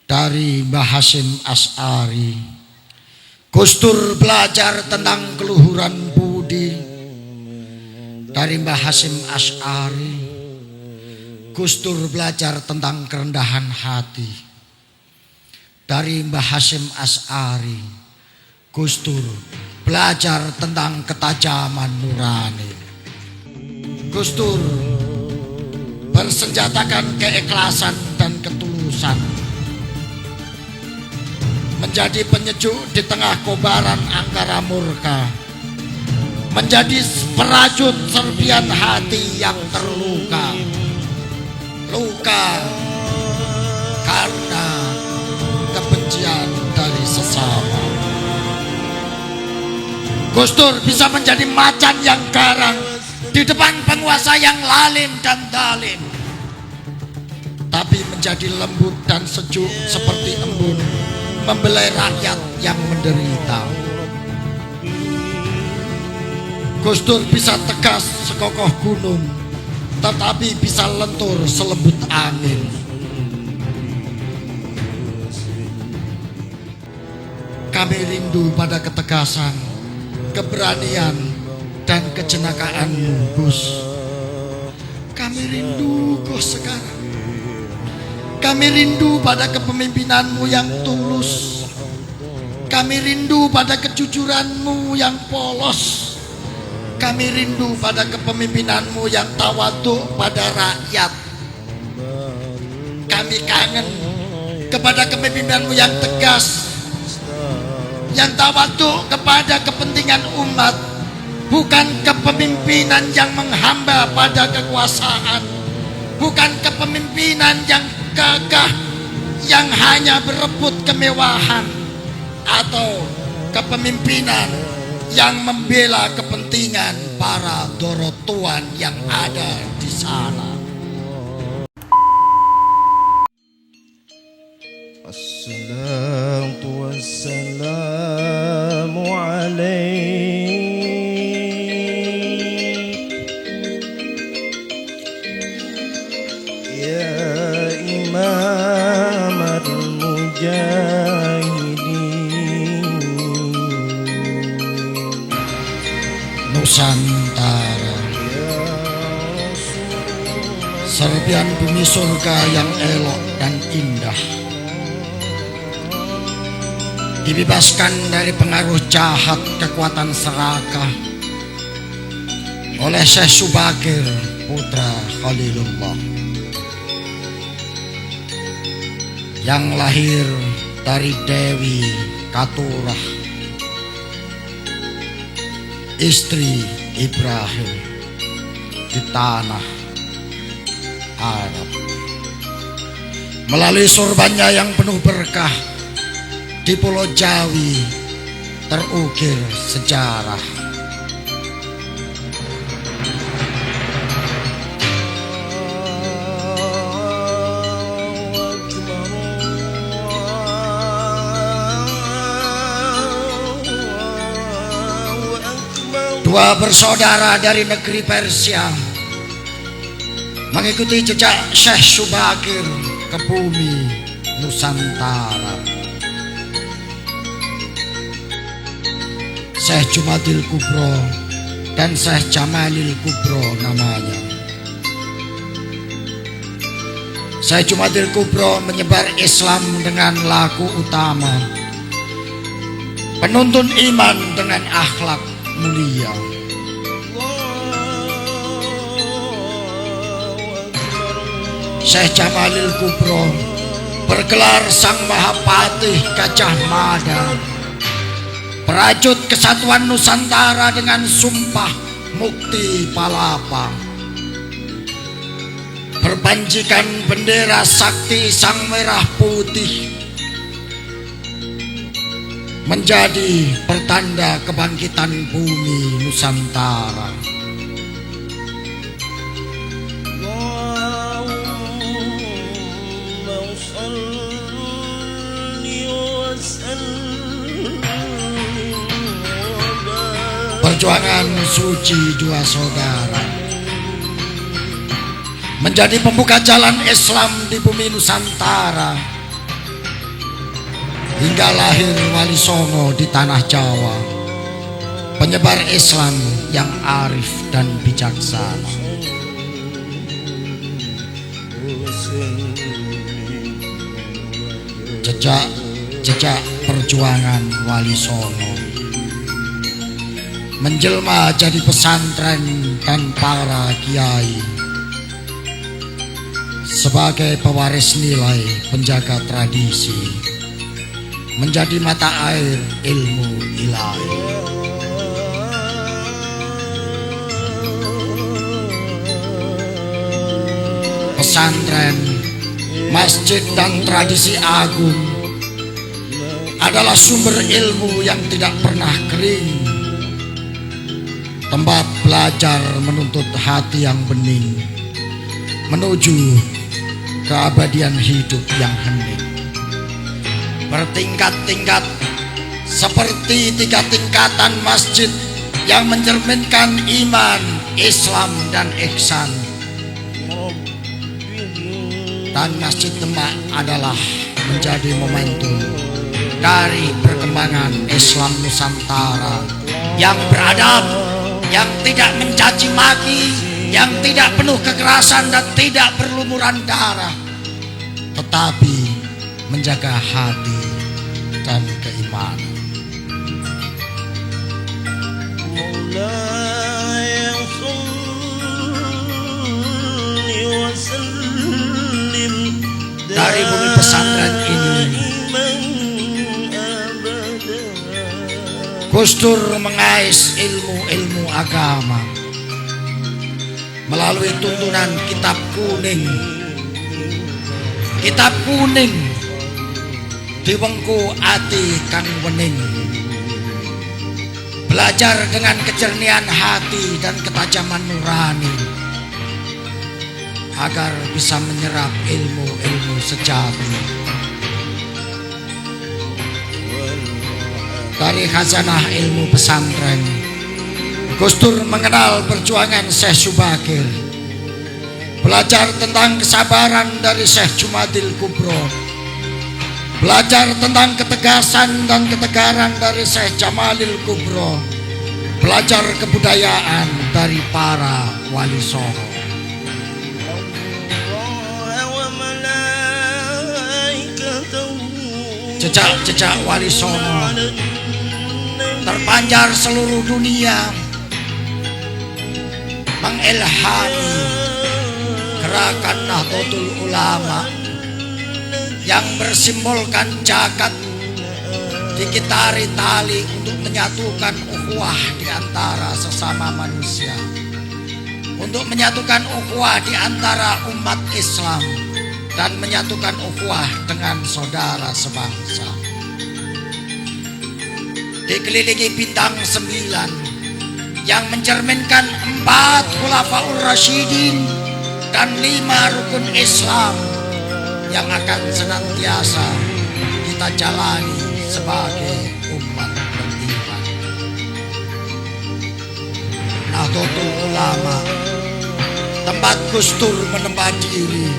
dari Mbah Hasyim Asy'ari. Gus Dur belajar tentang keluhuran budi dari Mbah Hasyim Asy'ari. Gus Dur belajar tentang kerendahan hati dari Mbah Hasyim Asy'ari. Gus Dur belajar tentang ketajaman nurani. Gus Dur bersenjatakan keikhlasan dan ketulusan, menjadi penyejuk di tengah kobaran angkara murka, menjadi perajut serpian hati yang terluka, luka karena kebencian dari sesama. Gus Dur bisa menjadi macan yang garang di depan penguasa yang lalim dan dalim, tapi menjadi lembut dan sejuk seperti embun membelai rakyat yang menderita. Gus Dur bisa tegas sekokoh gunung, tetapi bisa lentur selembut angin. Kami rindu pada ketegasan, keberanian, dan kejenakaanmu, Gus. Kami rindu Gus sekarang. Kami rindu pada kepemimpinanmu yang tulus. Kami rindu pada kejujuranmu yang polos. Kami rindu pada kepemimpinanmu yang tawaduk pada rakyat. Kami kangen kepada kepemimpinanmu yang tegas, yang tawaduk kepada kepentingan umat, bukan kepemimpinan yang menghamba pada kekuasaan, bukan kepemimpinan yang gagah yang hanya berebut kemewahan, atau kepemimpinan yang membela kepentingan para dorotuan yang ada di sana. Assalatu wassalamu alaik ya Imam al-Mujahidin. Nusantara, serpian bumi surga yang elok dan indah, dibebaskan dari pengaruh jahat kekuatan serakah oleh Syekh Subakir putra Khalilullah, yang lahir dari Dewi Katurah, istri Ibrahim di tanah Arab. Melalui surbannya yang penuh berkah, di Pulau Jawi terukir sejarah. Dua bersaudara dari negeri Persia mengikuti jejak Syekh Subakir ke bumi Nusantara. Syekh Jumadil Kubro dan Syekh Jamalil Kubro namanya. Syekh Jumadil Kubro menyebar Islam dengan laku utama, penuntun iman dengan akhlak mulia. Syekh Jamalil Kubro bergelar Sang Mahapatih Gajah Mada, perajut kesatuan Nusantara dengan sumpah mukti palapa, berpanjikan bendera sakti Sang Merah Putih, menjadi pertanda kebangkitan bumi Nusantara. Perjuangan suci dua saudara menjadi pembuka jalan Islam di bumi Nusantara, hingga lahir Wali Songo di tanah Jawa, penyebar Islam yang arif dan bijaksana. Jejak perjuangan Wali Songo menjelma jadi pesantren dan para kiai sebagai pewaris nilai, penjaga tradisi, menjadi mata air ilmu ilahi. Pesantren, masjid dan tradisi agung adalah sumber ilmu yang tidak pernah kering, tempat belajar menuntut hati yang bening menuju keabadian hidup yang hening. Bertingkat-tingkat seperti 3 tingkatan masjid yang mencerminkan iman, Islam dan ihsan. Dan Masjid Demak adalah menjadi momentum dari perkembangan Islam Nusantara yang beradab, yang tidak mencaci maki, yang tidak penuh kekerasan dan tidak berlumuran darah, tetapi menjaga hati dan keimanan. Dari bumi pesantren ini, Gus Dur mengais ilmu-ilmu agama melalui tuntunan kitab kuning. Kitab kuning diwengku ati kang wening, belajar dengan kejernihan hati dan ketajaman nurani agar bisa menyerap ilmu-ilmu sejati. Dari khazanah ilmu pesantren, Gus Dur mengenal perjuangan Syekh Subakir, belajar tentang kesabaran dari Syekh Jumadil Kubro, belajar tentang ketegasan dan ketegaran dari Syekh Jamalil Kubro, belajar kebudayaan dari para Wali Songo. Jejak-jejak Wali Songo terpanjar seluruh dunia, mengilhami gerakan Nahdlatul Ulama yang bersimbolkan jagat dikitari tali untuk menyatukan ukhuwah di antara sesama manusia, untuk menyatukan ukhuwah di antara umat Islam dan menyatukan ukhuwah dengan saudara sebangsa. Dikelilingi bintang 9 yang mencerminkan 4 Khulafaur Rasyidin dan 5 rukun Islam yang akan senantiasa kita jalani sebagai umat beriman. Nahdlatul Ulama, tempat Gus Dur menempa diri,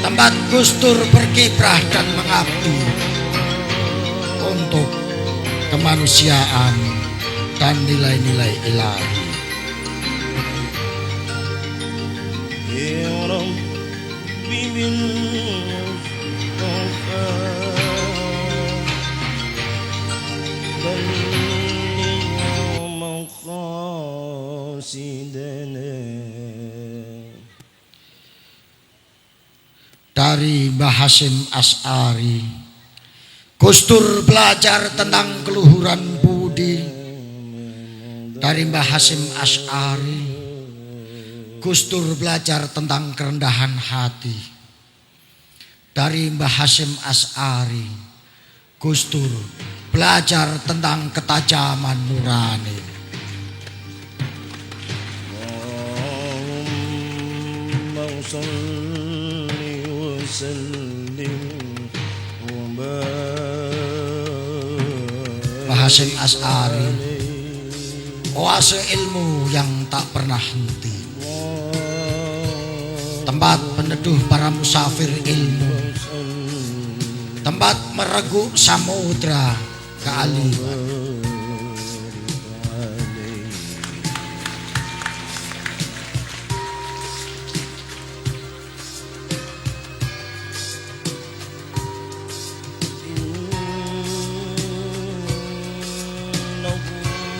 tempat Gus Dur berkiprah dan mengabdi untuk kemanusiaan dan nilai-nilai ilahi. Dari Mbah Hasyim Asy'ari, Gus Dur belajar tentang keluhuran budi. Dari Mbah Hasyim Asy'ari, Gus Dur belajar tentang kerendahan hati. Dari Mbah Hasyim Asy'ari, Gus Dur belajar tentang ketajaman nurani. Mbah Hasyim Asy'ari, oase ilmu yang tak pernah henti, tempat peneduh para musafir ilmu, tempat tempat mereguk samudra kealiman.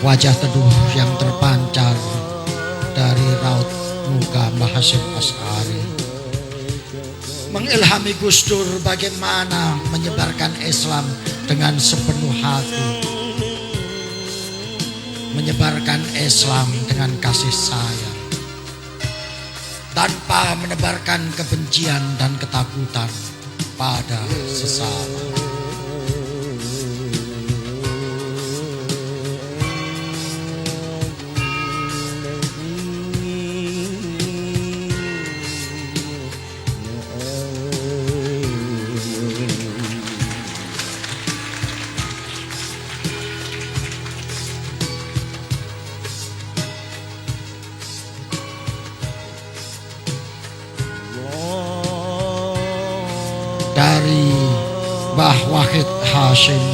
Wajah teduh yang terpancar dari raut muka Mbah Hasyim Asy'ari mengilhami Gus Dur bagaimana menyebarkan Islam dengan sepenuh hati, menyebarkan Islam dengan kasih sayang tanpa menebarkan kebencian dan ketakutan pada sesama. Dari Mbah Wahid Hasyim,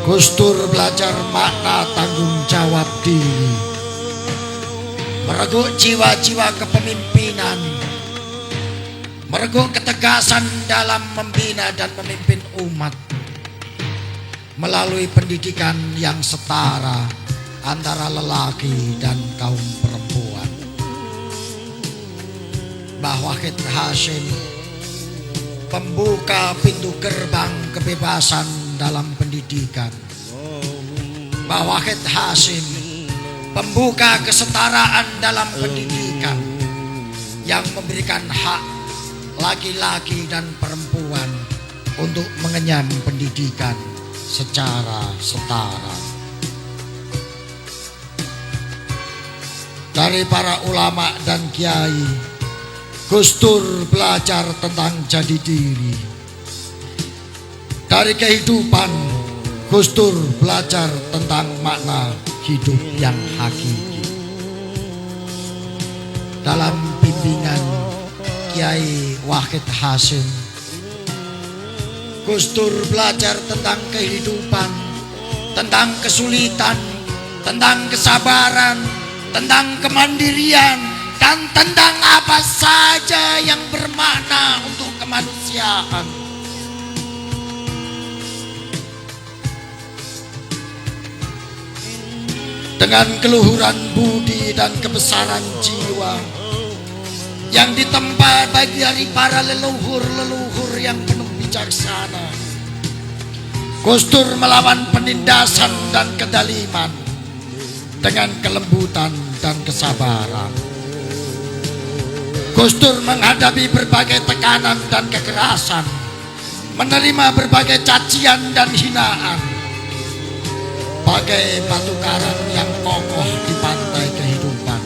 Gus Dur belajar makna tanggung jawab diri, mereguk jiwa-jiwa kepemimpinan, mereguk ketegasan dalam membina dan memimpin umat melalui pendidikan yang setara antara lelaki dan kaum perempuan. Mbah Wahid Hasyim pembuka pintu gerbang kebebasan dalam pendidikan. Mbah Wahid Hasyim pembuka kesetaraan dalam pendidikan yang memberikan hak laki-laki dan perempuan untuk mengenyam pendidikan secara setara. Dari para ulama dan kiai, Gus Dur belajar tentang jati diri. Dari kehidupan, Gus Dur belajar tentang makna hidup yang hakiki. Dalam bimbingan Kiai Wahid Hasyim, Gus Dur belajar tentang kehidupan, tentang kesulitan, tentang kesabaran, tentang kemandirian, dan tentang apa saja yang bermakna untuk kemanusiaan. Dengan keluhuran budi dan kebesaran jiwa yang ditempa bagi dari para leluhur-leluhur yang penuh bijaksana, Gus Dur melawan penindasan dan kedaliman dengan kelembutan dan kesabaran. Gus Dur menghadapi berbagai tekanan dan kekerasan, menerima berbagai cacian dan hinaan, bagai batu karang yang kokoh di pantai kehidupan.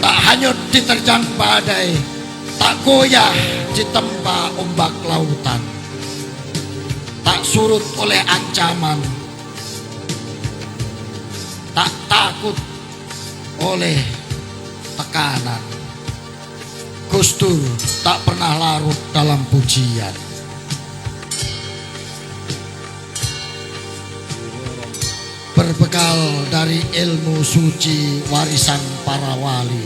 Tak hanyut diterjang badai, tak goyah ditempa ombak lautan, tak surut oleh ancaman, tak takut oleh tekanan. Gus Dur tak pernah larut dalam pujian. Berbekal dari ilmu suci warisan para wali,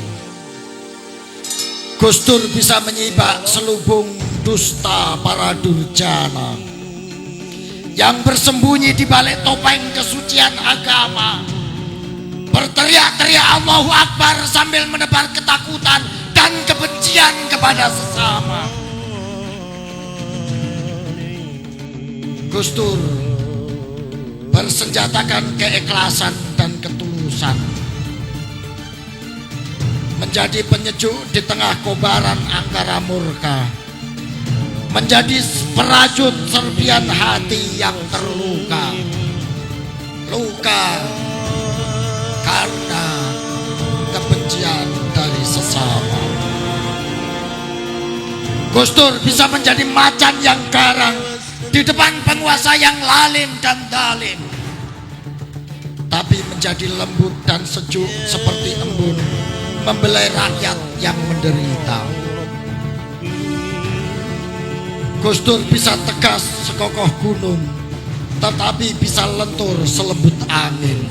Gus Dur bisa menyibak selubung dusta para durjana yang bersembunyi di balik topeng kesucian agama, berteriak-teriak Allahu Akbar sambil menebar ketakutan dan kebencian kepada sesama. Gus Dur bersenjatakan keikhlasan dan ketulusan, menjadi penyejuk di tengah kobaran angkara murka, menjadi perajut serpian hati yang terluka, luka karena kebencian dari sesama. Gus Dur bisa menjadi macan yang garang di depan penguasa yang lalim dan dalim, tapi menjadi lembut dan sejuk seperti embun membelai rakyat yang menderita. Gus Dur bisa tegas sekokoh gunung, tetapi bisa lentur selembut angin.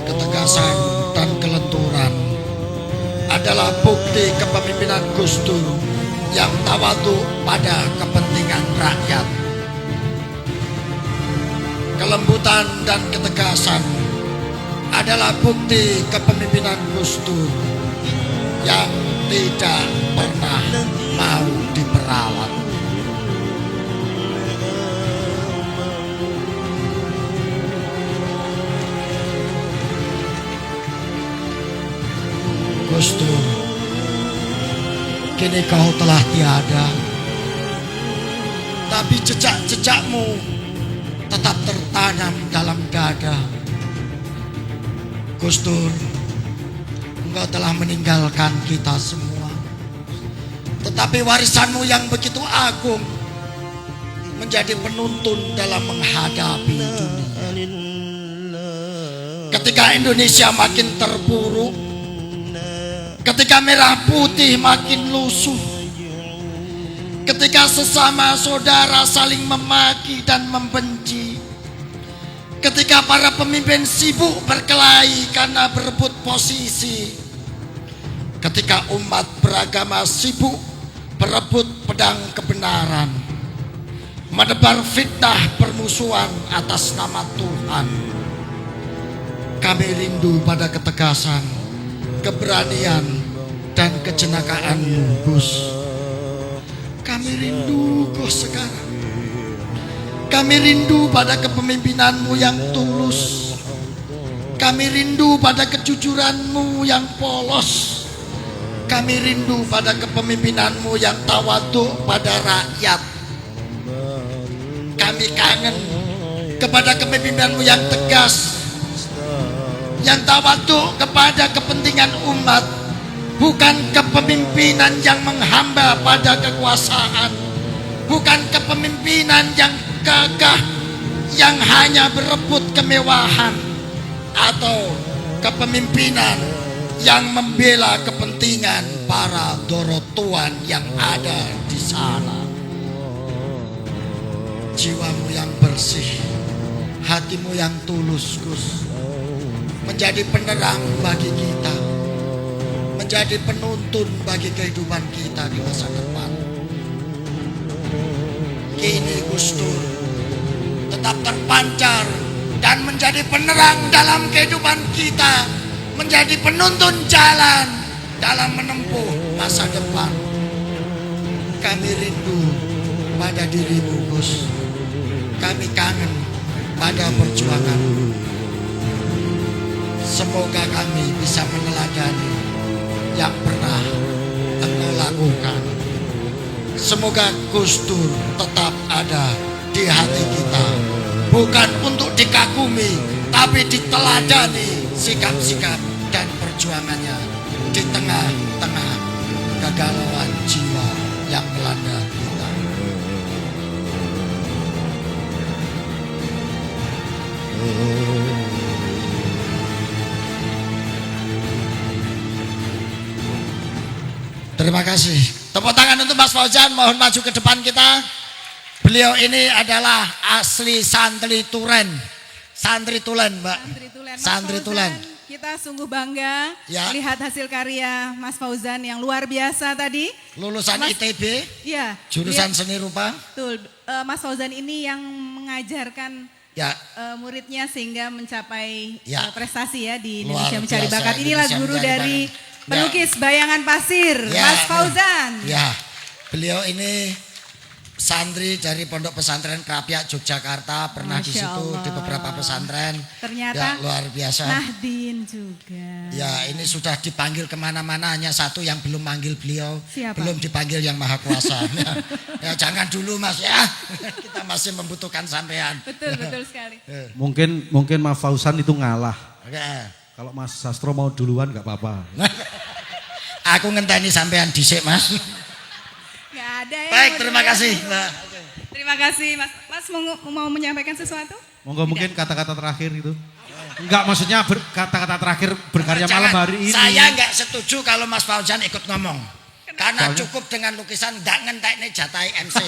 Ketegasan dan kelenturan adalah bukti kepemimpinan Gus Dur yang tawadu pada kepentingan rakyat. Kelembutan dan ketegasan adalah bukti kepemimpinan Gus Dur yang tidak pernah mau diperalat. Gus Dur, kini kau telah tiada, tapi jejak-jejakmu tetap tertanam dalam dada. Gus Dur, engkau telah meninggalkan kita semua, tetapi warisanmu yang begitu agung menjadi penuntun dalam menghadapi dunia. Ketika Indonesia makin terpuruk, ketika merah putih makin lusuh, ketika sesama saudara saling memaki dan membenci, ketika para pemimpin sibuk berkelahi karena berebut posisi, ketika umat beragama sibuk berebut pedang kebenaran, menebar fitnah permusuhan atas nama Tuhan, kami rindu pada ketegasan, keberanian dan kejenakaanmu, Gus. Kami rindu Gus sekarang. Kami rindu pada kepemimpinanmu yang tulus. Kami rindu pada kejujuranmu yang polos. Kami rindu pada kepemimpinanmu yang tawadhu pada rakyat. Kami kangen kepada kepemimpinanmu yang tegas, yang tawadhu kepada kepentingan umat, bukan kepemimpinan yang menghamba pada kekuasaan, bukan kepemimpinan yang gagah yang hanya berebut kemewahan, atau kepemimpinan yang membela kepentingan para dorotuan yang ada di sana. Jiwamu yang bersih, hatimu yang tulus, Gus, menjadi penerang bagi kita, menjadi penuntun bagi kehidupan kita di masa depan. Kini Gus Dur tetap terpancar dan menjadi penerang dalam kehidupan kita, menjadi penuntun jalan dalam menempuh masa depan. Kami rindu pada dirimu, Gus. Kami kangen pada perjuanganmu. Semoga kami bisa meneladani yang pernah engkau lakukan. Semoga Gus Dur tetap ada di hati kita, bukan untuk dikagumi, tapi diteladani sikap-sikap dan perjuangannya di tengah-tengah kegalauan jiwa yang melanda kita. Terima kasih. Tepuk tangan untuk Mas Fauzan. Mohon maju ke depan kita. Beliau ini adalah asli santri Turen. Santri Tulen, Mbak. Santri Tulen. Kita sungguh bangga ya, melihat hasil karya Mas Fauzan yang luar biasa tadi. Lulusan ITB. Iya. Jurusan seni rupa. Betul. Mas Fauzan ini yang mengajarkan ya, muridnya sehingga mencapai ya, prestasi ya di luar Indonesia Mencari biasa, Bakat. Inilah Indonesia guru Mencari dari Bakat. pelukis bayangan pasir, ya, Mas Fauzan. Ya, beliau ini santri dari Pondok Pesantren Krapyak Yogyakarta, pernah di situ di beberapa pesantren. Ternyata ya, luar biasa. Nahdien juga. Ya, ini sudah dipanggil kemana-mana, hanya satu yang belum manggil beliau. Siapa? Belum dipanggil Yang Maha Kuasa. Ya, jangan dulu Mas ya, kita masih membutuhkan sampean. Betul sekali. Mungkin Mas Fauzan itu ngalah. Oke. Kalau Mas Sastro mau duluan nggak apa-apa. Aku ngenteni sampean dhisik, Mas. Nggak ada ya. Baik, terima kasih, Mbak. Terima kasih, Mas. Mas mau menyampaikan sesuatu? Monggo mungkin kata-kata terakhir itu. Enggak, maksudnya kata-kata terakhir berkarya malam Jangan, hari ini. saya nggak setuju kalau Mas Fauzan ikut ngomong. Karena Soalnya- cukup dengan lukisan nggak ngentek nih jatai MC.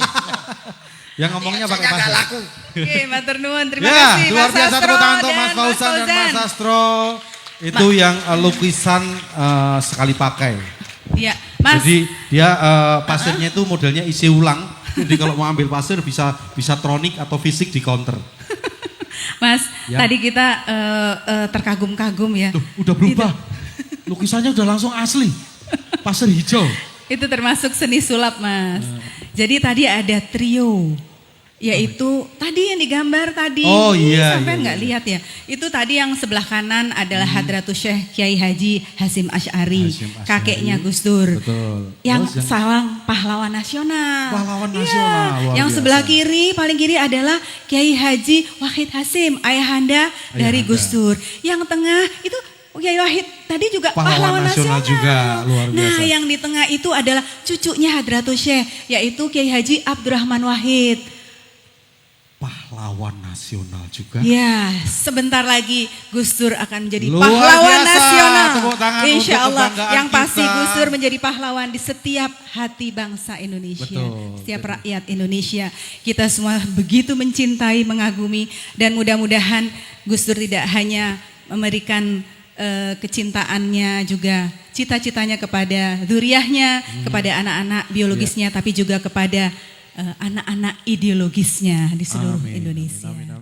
Yang ngomongnya pakai MC-nya nggak pasir. laku. Oke, matur nuwun. Terima Ya, kasih luar Mas biasa Sastro tepuk tangan untuk dan Mas Fauzan dan Mas Sastro. Itu yang lukisan sekali pakai. Iya, Mas. Jadi dia pasirnya itu modelnya isi ulang. Jadi kalau mau ambil pasir bisa tronik atau fisik di counter. Mas, Ya. tadi kita terkagum-kagum ya. Tuh, udah berubah. Lukisannya udah langsung asli. Pasir hijau. Itu termasuk seni sulap, Mas. Jadi tadi ada trio. Yaitu tadi yang digambar tadi. Oh, iya, Sampai iya, nggak iya. lihat ya. Itu tadi yang sebelah kanan adalah Hadratus Syekh Kiai Haji Hasyim Asy'ari, Hasyim Asy'ari. kakeknya Gus Dur. Betul. Yang Terus salang pahlawan nasional. Pahlawan Iya. nasional, luar Yang biasa. sebelah kiri, paling kiri adalah Kiai Haji Wahid Hasyim, ayahanda dari Ayahanda. Gus Dur. Yang tengah itu Kiai Wahid tadi juga Pahlawan pahlawan nasional nasional juga, luar Nah, biasa. yang di tengah itu adalah cucunya Hadratus Syekh, yaitu Kiai Haji Abdurrahman Wahid. Pahlawan nasional juga. Ya, sebentar lagi Gus Dur akan menjadi Luar pahlawan biasa. nasional. Tepuk tangan Insya untuk Allah, kebanggaan yang pasti kita. Gus Dur menjadi pahlawan di setiap hati bangsa Indonesia, Betul. setiap rakyat Indonesia. Kita semua begitu mencintai, mengagumi, dan mudah-mudahan Gus Dur tidak hanya memberikan kecintaannya, juga cita-citanya kepada zuriyahnya, kepada anak-anak biologisnya, tapi juga kepada anak-anak ideologisnya di seluruh Amin. Indonesia. Amin, amin.